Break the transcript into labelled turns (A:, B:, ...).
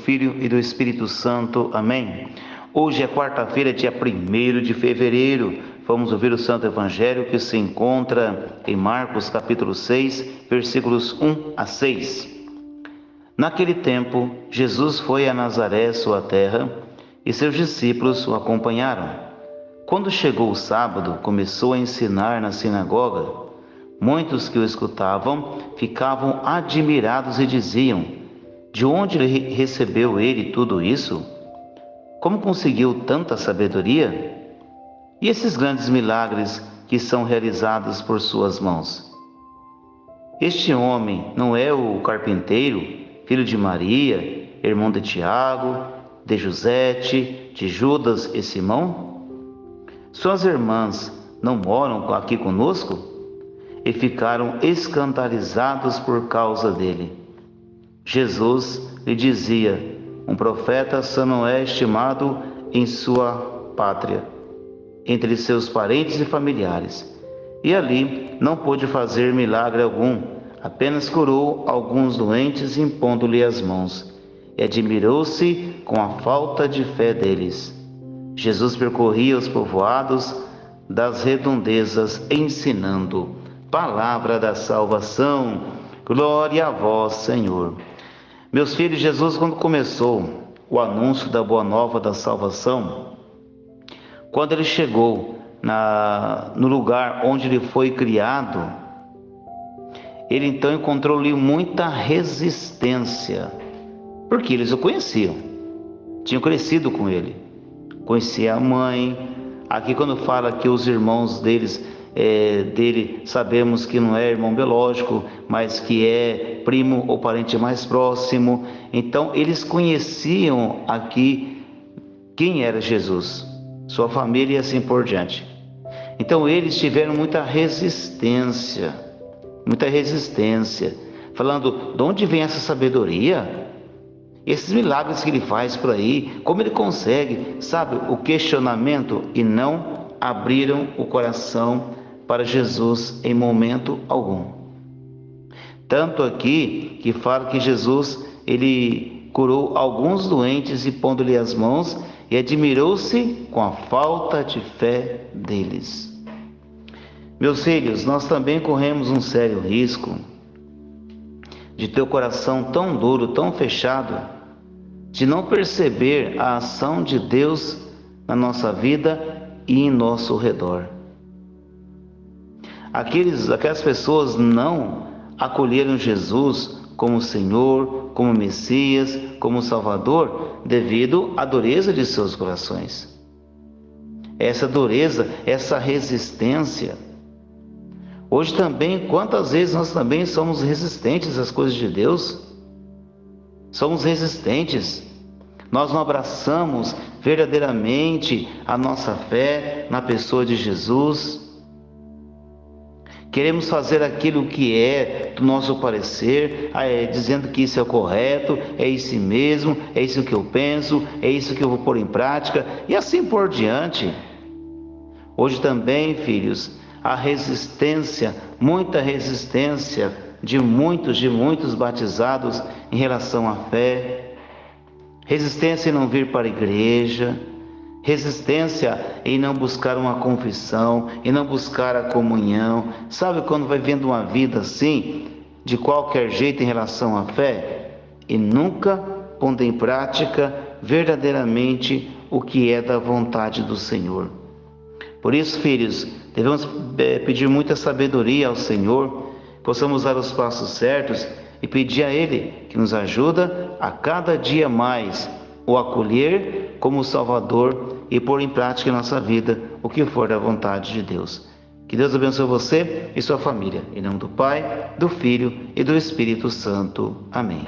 A: Filho e do Espírito Santo. Amém. Hoje é quarta-feira, dia 1º de fevereiro. Vamos ouvir o Santo Evangelho que se encontra em Marcos capítulo 6, versículos 1 a 6. Naquele tempo, Jesus foi a Nazaré, sua terra, e seus discípulos o acompanharam. Quando chegou o sábado, começou a ensinar na sinagoga. Muitos que o escutavam ficavam admirados e diziam: de onde recebeu ele tudo isso? Como conseguiu tanta sabedoria? E esses grandes milagres que são realizados por suas mãos? Este homem não é o carpinteiro, filho de Maria, irmão de Tiago, de Josete, de Judas e Simão? Suas irmãs não moram aqui conosco? E ficaram escandalizados por causa dele. Jesus lhe dizia: um profeta só não é estimado em sua pátria, entre seus parentes e familiares. E ali não pôde fazer milagre algum, apenas curou alguns doentes impondo-lhe as mãos. E admirou-se com a falta de fé deles. Jesus percorria os povoados das redondezas, ensinando. Palavra da salvação, glória a vós, Senhor. Meus filhos, Jesus, quando começou o anúncio da boa nova da salvação, quando ele chegou no lugar onde ele foi criado, ele então encontrou ali muita resistência, porque eles o conheciam, tinham crescido com ele, conhecia a mãe. Aqui quando fala que os irmãos dele, sabemos que não é irmão biológico, mas que é primo ou parente mais próximo. Então eles conheciam aqui quem era Jesus, sua família e assim por diante. Então eles tiveram muita resistência, falando: de onde vem essa sabedoria? Esses milagres que ele faz por aí, como ele consegue? Sabe, o questionamento, e não abriram o coração para Jesus em momento algum. Tanto aqui que fala que Jesus, ele curou alguns doentes e pondo-lhe as mãos, e admirou-se com a falta de fé deles. Meus filhos, nós também corremos um sério risco de ter o coração tão duro, tão fechado, de não perceber a ação de Deus na nossa vida e em nosso redor. Aquelas pessoas não acolheram Jesus como Senhor, como Messias, como Salvador, devido à dureza de seus corações. Essa dureza, essa resistência. Hoje também, quantas vezes nós também somos resistentes às coisas de Deus? Somos resistentes. Nós não abraçamos verdadeiramente a nossa fé na pessoa de Jesus. Queremos fazer aquilo que é do nosso parecer, dizendo que isso é o correto, é isso mesmo, é isso que eu penso, é isso que eu vou pôr em prática, e assim por diante. Hoje também, filhos, há resistência, muita resistência de muitos batizados em relação à fé, resistência em não vir para a igreja, resistência em não buscar uma confissão, em não buscar a comunhão. Sabe quando vai vendo uma vida assim, de qualquer jeito em relação à fé, e nunca pondo em prática verdadeiramente o que é da vontade do Senhor. Por isso, filhos, devemos pedir muita sabedoria ao Senhor, possamos dar os passos certos e pedir a Ele que nos ajuda a cada dia mais o acolher como Salvador e pôr em prática em nossa vida o que for da vontade de Deus. Que Deus abençoe você e sua família. Em nome do Pai, do Filho e do Espírito Santo. Amém.